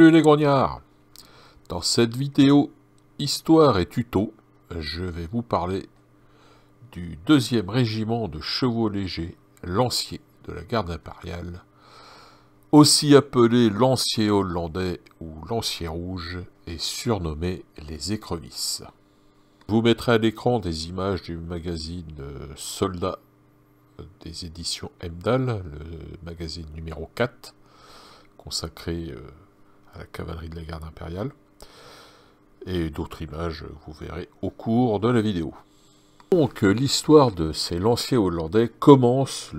Salut les grognards! Dans cette vidéo Histoire et Tuto, je vais vous parler du 2e régiment de chevaux légers lanciers de la garde impériale, aussi appelé lancier hollandais ou lancier rouge et surnommé les écrevisses. Je vous mettrai à l'écran des images du magazine Soldats des éditions Emdal, le magazine numéro 4, consacré à la cavalerie de la garde impériale, et d'autres images vous verrez au cours de la vidéo. Donc l'histoire de ces lanciers hollandais commence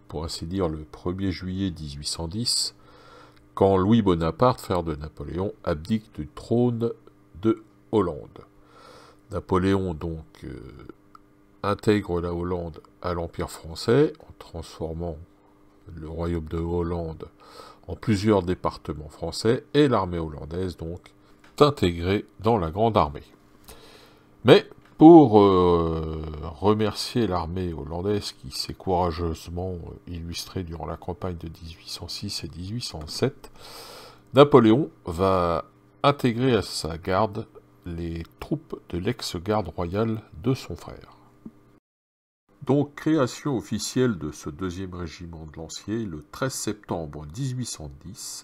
pour ainsi dire, le 1er juillet 1810, quand Louis Bonaparte, frère de Napoléon, abdique du trône de Hollande. Napoléon donc intègre la Hollande à l'Empire français, en transformant le royaume de Hollande en plusieurs départements français, et l'armée hollandaise donc est intégrée dans la Grande Armée. Mais pour remercier l'armée hollandaise qui s'est courageusement illustrée durant la campagne de 1806 et 1807, Napoléon va intégrer à sa garde les troupes de l'ex-garde royale de son frère. Donc, création officielle de ce 2e régiment de lanciers le 13 septembre 1810,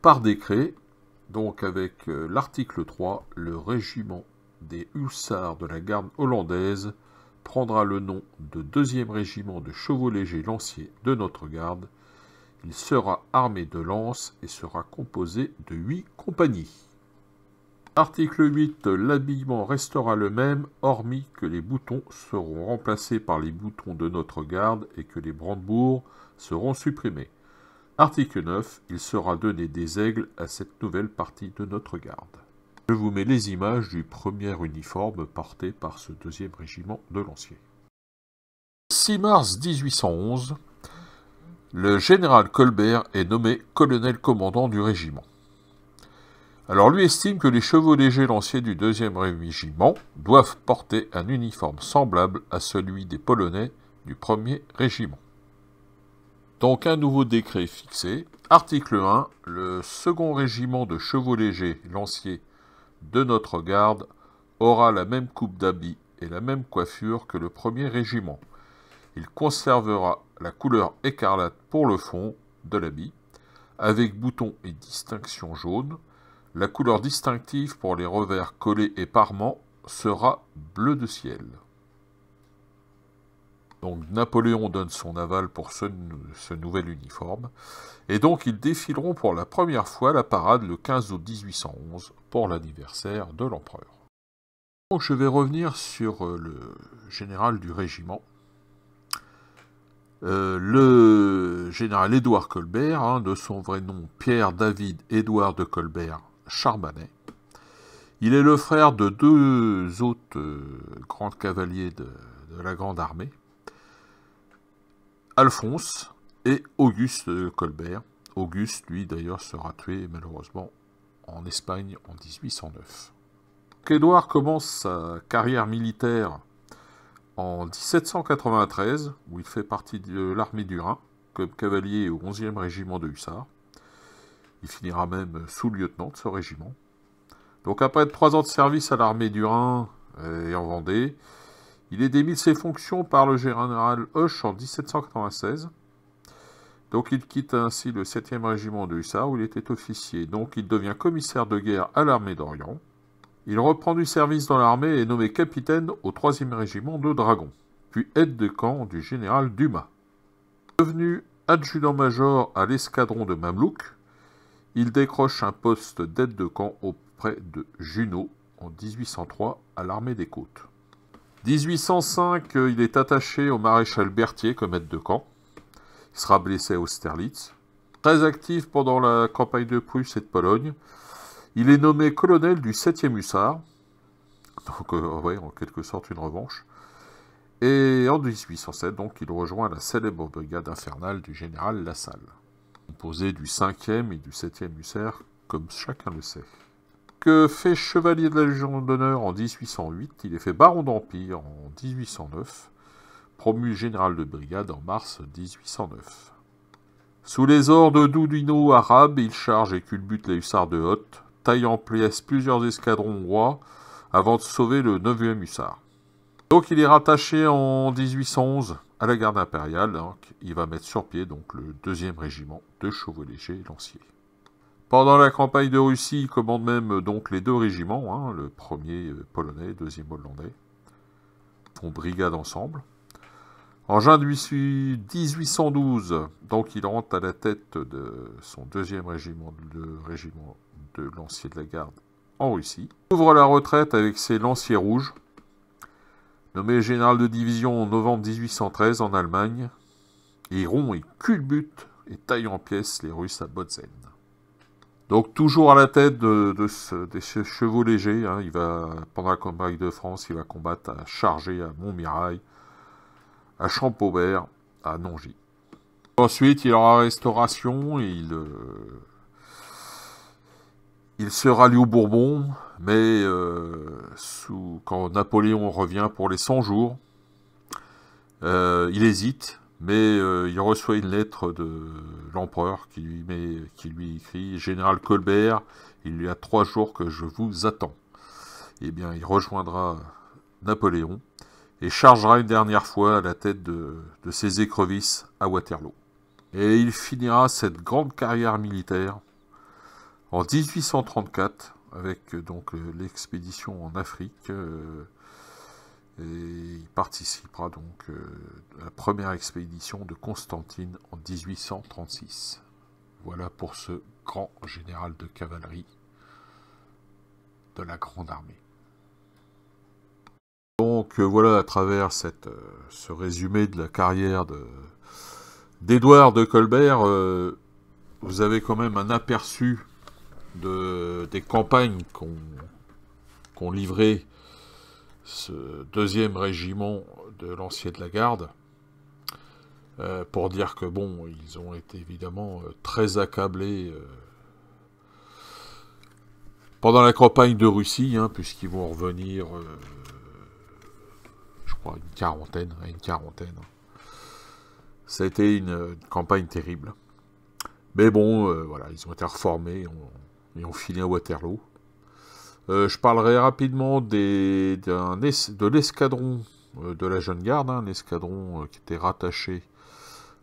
par décret, donc avec l'article 3, le régiment des hussards de la garde hollandaise prendra le nom de 2e régiment de chevaux légers lanciers de notre garde. Il sera armé de lances et sera composé de 8 compagnies. Article 8. L'habillement restera le même, hormis que les boutons seront remplacés par les boutons de notre garde et que les brandebourgs seront supprimés. Article 9. Il sera donné des aigles à cette nouvelle partie de notre garde. Je vous mets les images du premier uniforme porté par ce 2e régiment de lanciers. 6 mars 1811, le général Colbert est nommé colonel commandant du régiment. Alors lui estime que les chevaux légers lanciers du 2e régiment doivent porter un uniforme semblable à celui des Polonais du 1er régiment. Donc un nouveau décret est fixé. Article 1. Le 2e régiment de chevaux légers lanciers de notre garde aura la même coupe d'habit et la même coiffure que le 1er régiment. Il conservera la couleur écarlate pour le fond de l'habit, avec boutons et distinctions jaunes. La couleur distinctive pour les revers collés et parements sera bleu de ciel. Donc Napoléon donne son aval pour ce nouvel uniforme, et donc ils défileront pour la première fois la parade le 15 août 1811 pour l'anniversaire de l'empereur. Donc je vais revenir sur le général du régiment. Le général Édouard Colbert, de son vrai nom Pierre-David Édouard de Colbert Charbanais. Il est le frère de 2 autres grands cavaliers de la Grande Armée, Alphonse et Auguste Colbert. Auguste, lui, d'ailleurs, sera tué, malheureusement, en Espagne en 1809. Édouard commence sa carrière militaire en 1793, où il fait partie de l'armée du Rhin, comme cavalier au 11e régiment de hussards. Il finira même sous-lieutenant de ce régiment. Donc après 3 ans de service à l'armée du Rhin et en Vendée, il est démis de ses fonctions par le général Hoche en 1796. Donc il quitte ainsi le 7e régiment de hussards où il était officier. Donc il devient commissaire de guerre à l'armée d'Orient. Il reprend du service dans l'armée et est nommé capitaine au 3e régiment de dragons, puis aide de camp du général Dumas. Devenu adjudant-major à l'escadron de Mamelouk, il décroche un poste d'aide de camp auprès de Junot en 1803 à l'armée des côtes. 1805, il est attaché au maréchal Berthier comme aide de camp. Il sera blessé à Austerlitz. Très actif pendant la campagne de Prusse et de Pologne, il est nommé colonel du 7e hussard, donc ouais, en quelque sorte une revanche. Et en 1807, donc, il rejoint la célèbre brigade infernale du général Lassalle, composée du 5e et du 7e hussard, comme chacun le sait. Que fait chevalier de la Légion d'honneur en 1808, il est fait baron d'Empire en 1809, promu général de brigade en mars 1809. Sous les ordres d'Oudinot arabe, il charge et culbute les hussards de Hoth, taille en pièces plusieurs escadrons hongrois avant de sauver le 9e hussard. Donc il est rattaché en 1811 à la garde impériale. Donc, il va mettre sur pied donc, le 2e régiment de chevaux légers lanciers. Pendant la campagne de Russie, il commande même donc les 2 régiments, hein, le 1er polonais, le 2e hollandais, font brigade ensemble. En juin 1812, donc il rentre à la tête de son 2e régiment, le régiment de lanciers de la garde en Russie. Il ouvre la retraite avec ses lanciers rouges, nommé général de division en novembre 1813 en Allemagne. Il rompt et culbute et taille en pièces les Russes à Botzen. Donc toujours à la tête de ces chevaux légers, hein, il va, pendant la campagne de France, il va combattre à Chargé, à Montmirail, à Champaubert, à Nongy. Ensuite, il aura Restauration, et il se rallie aux Bourbons, mais quand Napoléon revient pour les 100 jours, il hésite, mais il reçoit une lettre de l'empereur qui lui écrit « Général Colbert, il y a 3 jours que je vous attends ». Eh bien, il rejoindra Napoléon et chargera une dernière fois à la tête de ses écrevisses à Waterloo. Et il finira cette grande carrière militaire en 1834 avec donc l'expédition en Afrique. Et il participera donc à la première expédition de Constantine en 1836. Voilà pour ce grand général de cavalerie de la Grande Armée. Donc voilà, à travers ce résumé de la carrière d'Édouard de Colbert, vous avez quand même un aperçu des campagnes qu'ont livré ce 2e régiment de lanciers de la garde, pour dire que bon, ils ont été évidemment très accablés pendant la campagne de Russie, hein, puisqu'ils vont revenir, je crois, une quarantaine. Ça a été une campagne terrible. Mais bon, voilà, ils ont été reformés et ont filé à Waterloo. Je parlerai rapidement de l'escadron de la Jeune Garde, hein, un escadron qui était rattaché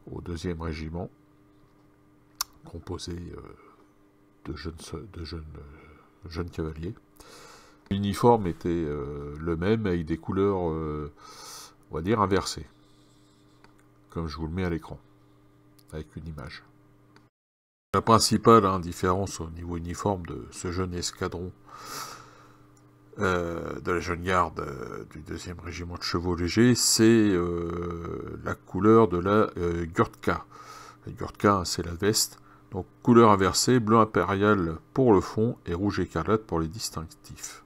au 2e régiment, composé de jeunes cavaliers. L'uniforme était le même, avec des couleurs, on va dire, inversées, comme je vous le mets à l'écran, avec une image. La principale différence au niveau uniforme de ce jeune escadron de la Jeune Garde du 2e régiment de chevaux légers, c'est la couleur de la Gurtka. La Gurtka, c'est la veste. Donc couleur inversée, bleu impérial pour le fond et rouge écarlate pour les distinctifs.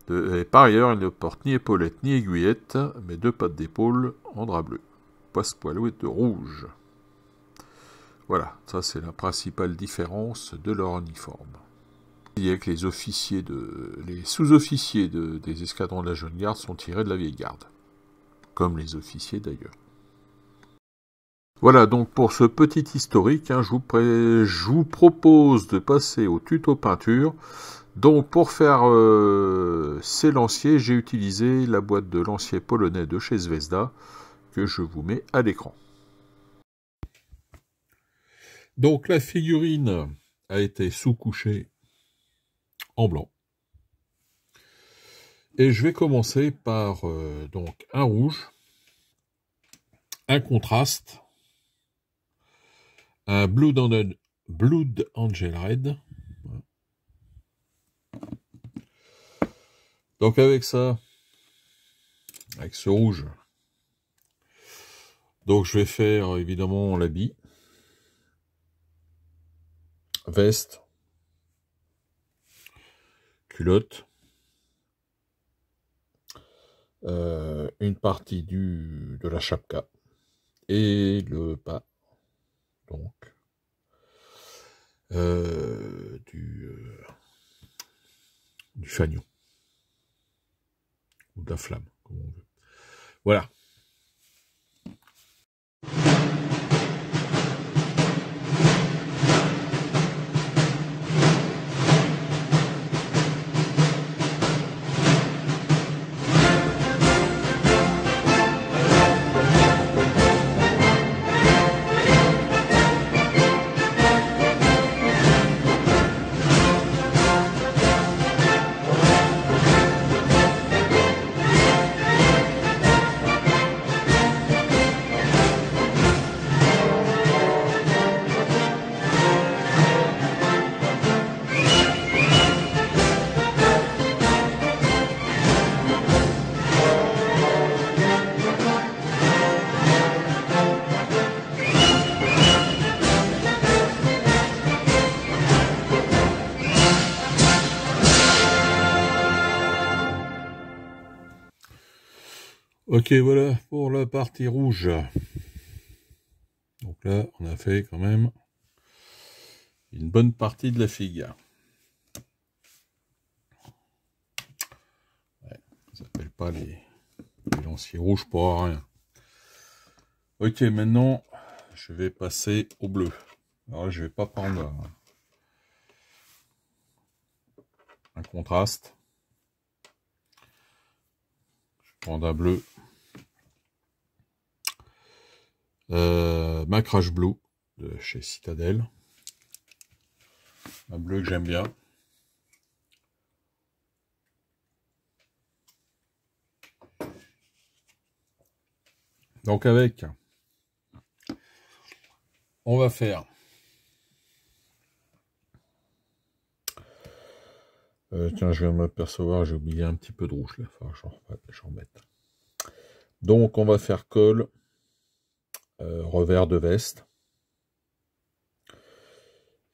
Et par ailleurs, il ne porte ni épaulettes ni aiguillettes, mais 2 pattes d'épaule en drap bleu. Passepoilouette de rouge. Voilà, ça c'est la principale différence de leur uniforme. Il y a que les sous-officiers des escadrons de la Jeune Garde sont tirés de la Vieille Garde, comme les officiers d'ailleurs. Voilà donc pour ce petit historique, hein, je vous propose de passer au tuto peinture. Donc pour faire ces lanciers, j'ai utilisé la boîte de lanciers polonais de chez Zvezda, que je vous mets à l'écran. Donc la figurine a été sous-couchée en blanc. Et je vais commencer par donc un rouge, un contraste, un Blood Angel Red. Donc avec ça, avec ce rouge, donc je vais faire évidemment l'habit, veste, culotte, une partie de la chapka et le bas, donc du fanion ou de la flamme, comme on veut. Voilà. Ok, voilà pour la partie rouge. Donc là, on a fait quand même une bonne partie de la figue. Ouais, ça s'appelle pas les lanciers rouges pour rien. Ok, maintenant, je vais passer au bleu. Alors là, je vais pas prendre un contraste. Je vais prendre un bleu. Macrash Blue de chez Citadel. Un bleu que j'aime bien. Donc avec, on va faire tiens, je viens de m'apercevoir, j'ai oublié un petit peu de rouge là, enfin, j'en remette. Donc on va faire col, revers de veste.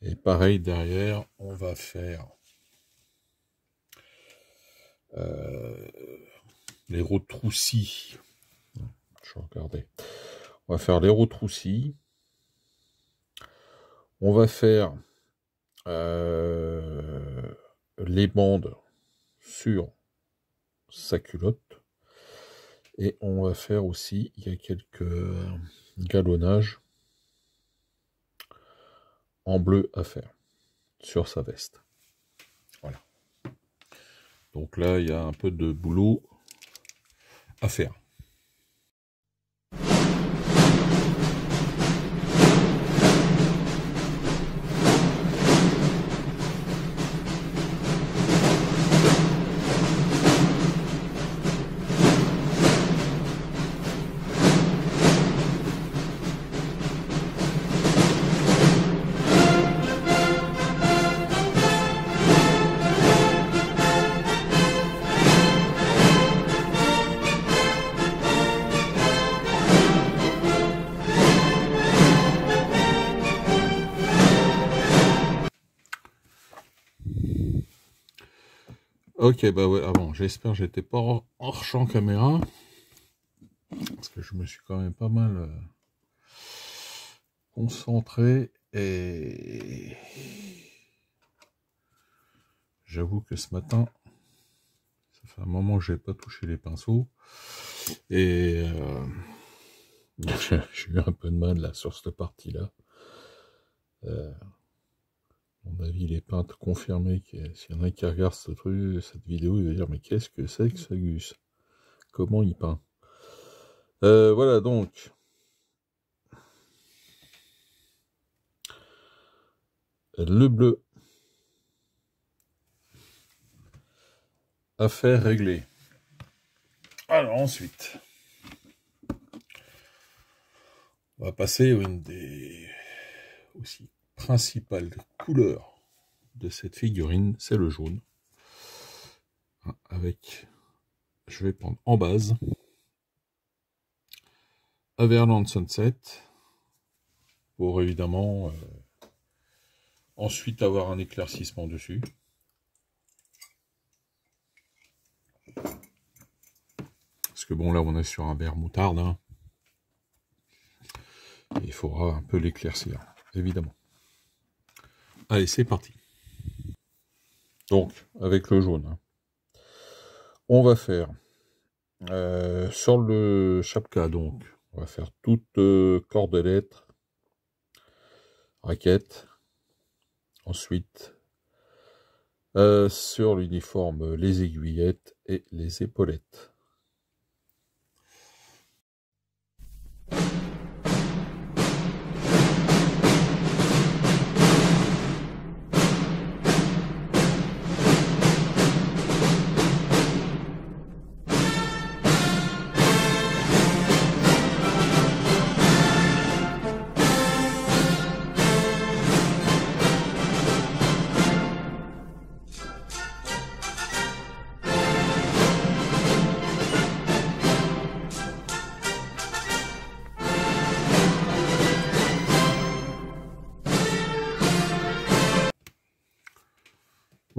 Et pareil derrière, on va faire les retroussis. Je vais regarder. On va faire les retroussis. On va faire les bandes sur sa culotte. Et on va faire aussi, il y a quelques galonnages en bleu à faire sur sa veste. Voilà. Donc là, il y a un peu de boulot à faire. Ok, bah ouais, bon, j'espère que j'étais pas hors champ caméra. Parce que je me suis quand même pas mal concentré. Et j'avoue que ce matin, ça fait un moment que j'ai pas touché les pinceaux. Et j'ai eu un peu de mal là sur cette partie-là. À mon avis, les peintres confirmés que s'il y en a qui regardent ce truc, cette vidéo, il va dire mais qu'est-ce que c'est que ça, Gus? Comment il peint? Voilà donc. Le bleu. Affaire réglée. Alors ensuite, on va passer à une des aussi principales couleurs de cette figurine, c'est le jaune. Avec, je vais prendre en base Everland Sunset pour évidemment ensuite avoir un éclaircissement dessus. Parce que bon, là on est sur un vert moutarde, hein. Il faudra un peu l'éclaircir, évidemment. Allez, c'est parti. Donc, avec le jaune, hein, on va faire sur le chapka, donc, on va faire toute cordelette, raquette. Ensuite, sur l'uniforme, les aiguillettes et les épaulettes.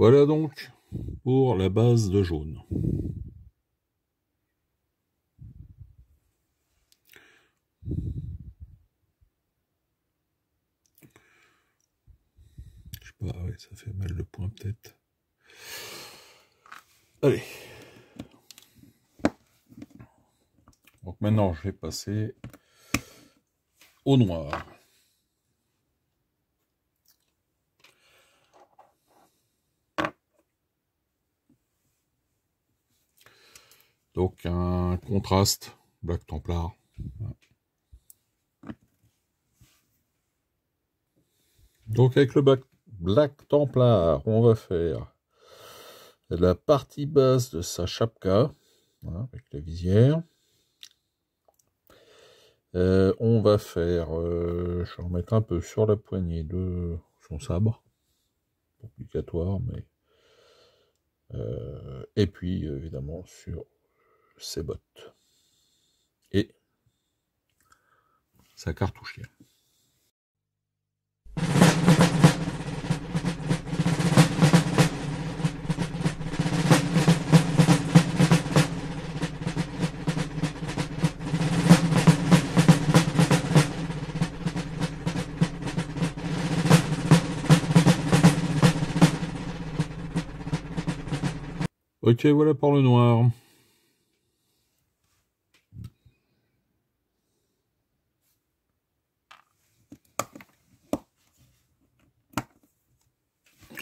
Voilà donc pour la base de jaune. Bah ouais, ça fait mal le point peut-être. Allez. Donc maintenant, je vais passer au noir. Donc un contraste Black Templar. Donc avec le Black Templar, on va faire la partie basse de sa chapka, voilà, avec la visière. On va faire, je vais en mettre un peu sur la poignée de son sabre, obligatoire, mais et puis évidemment sur ses bottes et sa cartouchière. Ok, voilà pour le noir.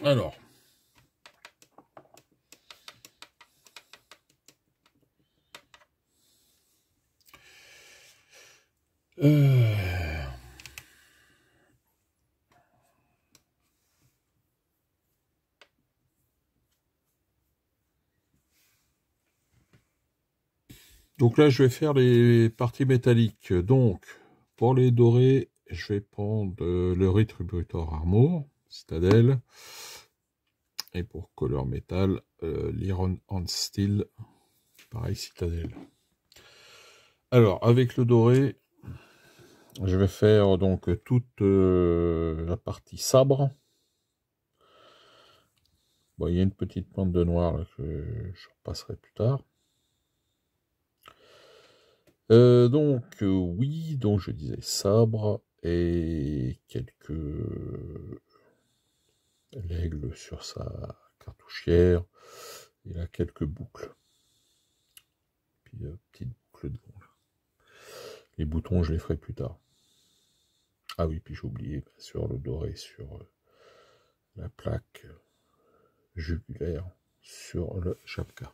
Alors, donc là, je vais faire les parties métalliques. Donc, pour les dorés, je vais prendre le Retributor Armor, Citadel. Et pour Color Metal, l'Iron and Steel, pareil, Citadel. Alors, avec le doré, je vais faire donc toute la partie sabre. Bon, il y a une petite pointe de noir là, que je repasserai plus tard. Oui, donc je disais sabre et quelques l'aigle sur sa cartouchière. Il a quelques boucles. Puis petite boucle de gong. Les boutons, je les ferai plus tard. Ah oui, puis j'ai oublié, bien sûr, le doré sur la plaque jugulaire sur le chapka.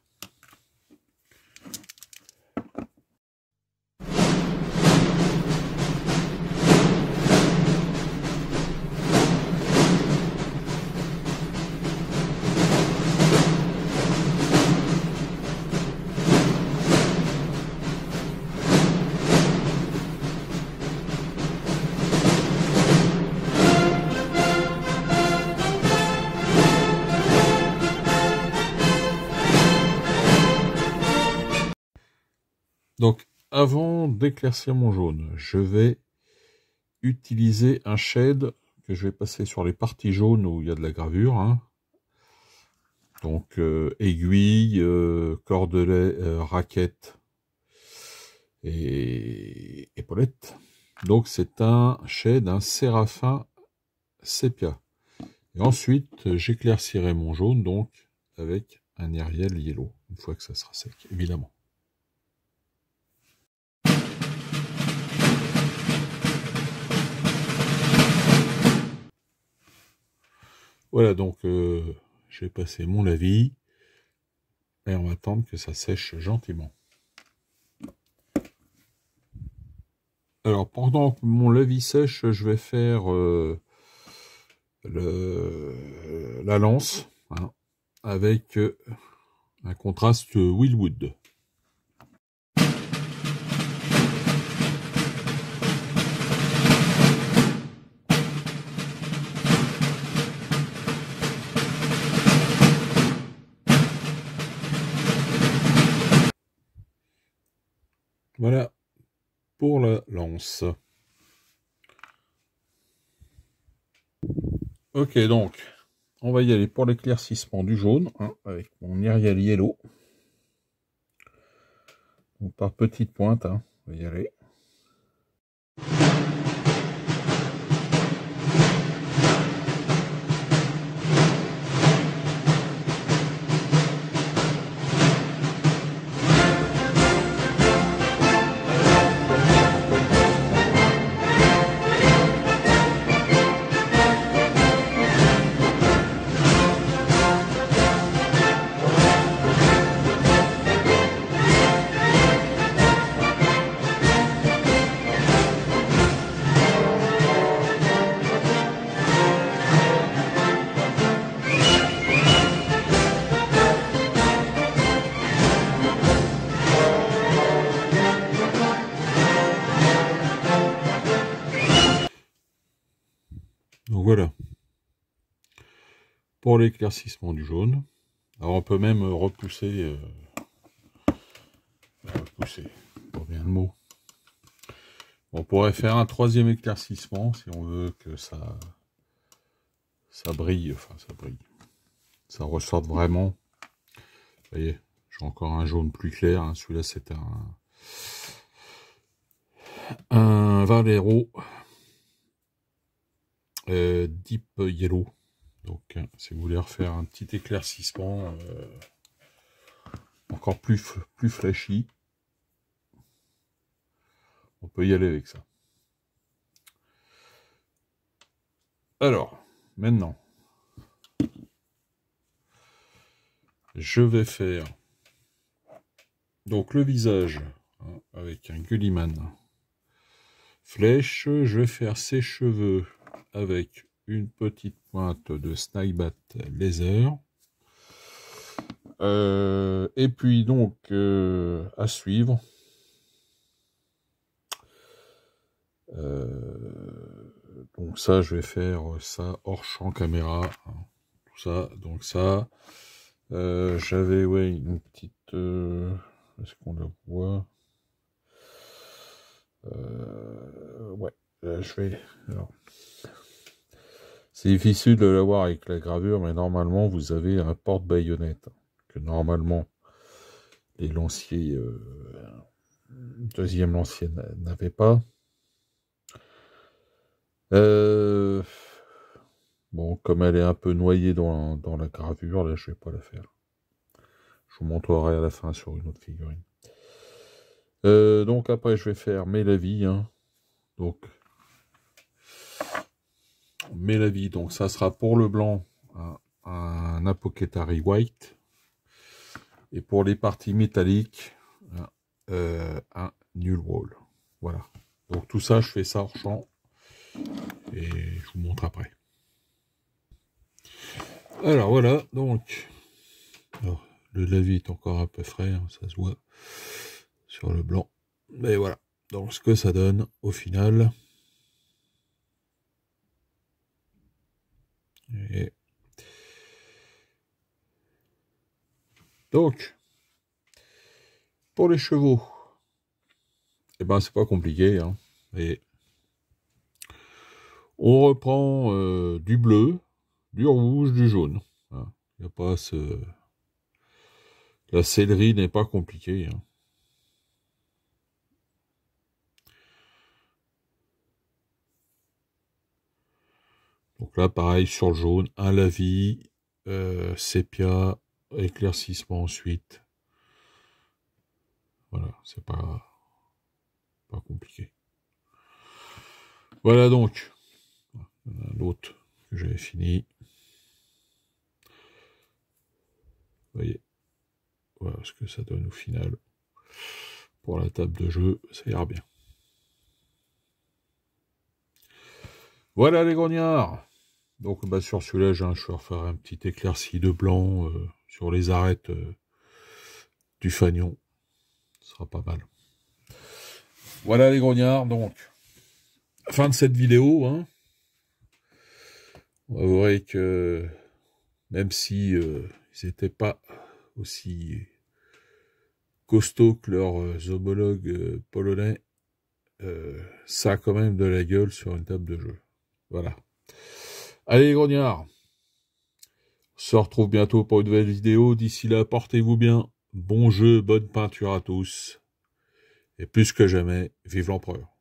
Donc, avant d'éclaircir mon jaune, je vais utiliser un shade que je vais passer sur les parties jaunes où il y a de la gravure. Hein. Donc, aiguille, cordelet, raquette et épaulette. Donc, c'est un shade, un séraphin sépia. Et ensuite, j'éclaircirai mon jaune, donc, avec un Arial Yellow, une fois que ça sera sec, évidemment. Voilà, donc je vais passer mon lavis et on va attendre que ça sèche gentiment. Alors, pendant que mon lavis sèche, je vais faire la lance hein, avec un contraste Willwood. Voilà pour la lance. Ok, donc, on va y aller pour l'éclaircissement du jaune, hein, avec mon Arial Yellow. Donc, par petites pointes, hein, on va y aller. pour l'éclaircissement du jaune. Alors on peut même repousser, pas bien le mot. On pourrait faire un troisième éclaircissement si on veut que ça brille, enfin ça brille, ça ressorte vraiment. Vous voyez, j'ai encore un jaune plus clair, hein. Celui-là c'est un Valero Deep Yellow. Donc si vous voulez refaire un petit éclaircissement encore plus flashy, on peut y aller avec ça. Alors, maintenant, je vais faire donc le visage, hein, avec un Gulliman flèche. Je vais faire ses cheveux avec une petite pointe de Snakebat Laser. Et puis donc, à suivre, donc ça, je vais faire ça hors champ caméra, hein, tout ça, donc ça. J'avais, ouais, une petite... est-ce qu'on la voit? Ouais, je vais... Alors, c'est difficile de l'avoir avec la gravure, mais normalement, vous avez un porte-baïonnette, que normalement, les lanciers... deuxième lancier n'avait pas. Bon, comme elle est un peu noyée dans la gravure, là, je vais pas la faire. Je vous montrerai à la fin sur une autre figurine. Donc après, je vais faire Mélavie. Hein. Donc, Mélavie, donc ça sera pour le blanc un Apothecary White. Et pour les parties métalliques, un Null Wall. Voilà. Donc tout ça, je fais ça hors champ. Et je vous montre après. Alors voilà, donc... Alors, le lavis est encore un peu frais, hein, ça se voit sur le blanc. Mais voilà, donc ce que ça donne au final. Et donc, pour les chevaux, eh ben c'est pas compliqué. Hein. Et on reprend du bleu, du rouge, du jaune. Hein. Y a pas ce... La céleri n'est pas compliquée. Hein. Donc là, pareil, sur le jaune, un lavis, sépia, éclaircissement ensuite. Voilà, c'est pas compliqué. Voilà donc. L'autre que j'avais fini. Vous voyez. Voilà ce que ça donne au final. Pour la table de jeu, ça ira bien. Voilà les grognards. Donc bah, sur celui-là, je vais refaire un petit éclairci de blanc sur les arêtes du fanion. Ce sera pas mal. Voilà les grognards, donc. Fin de cette vidéo. Hein. On va voir que même si ils n'étaient pas aussi costauds que leurs homologues polonais, ça a quand même de la gueule sur une table de jeu. Voilà. Allez les grognards, on se retrouve bientôt pour une nouvelle vidéo. D'ici là, portez-vous bien. Bon jeu, bonne peinture à tous. Et plus que jamais, vive l'empereur.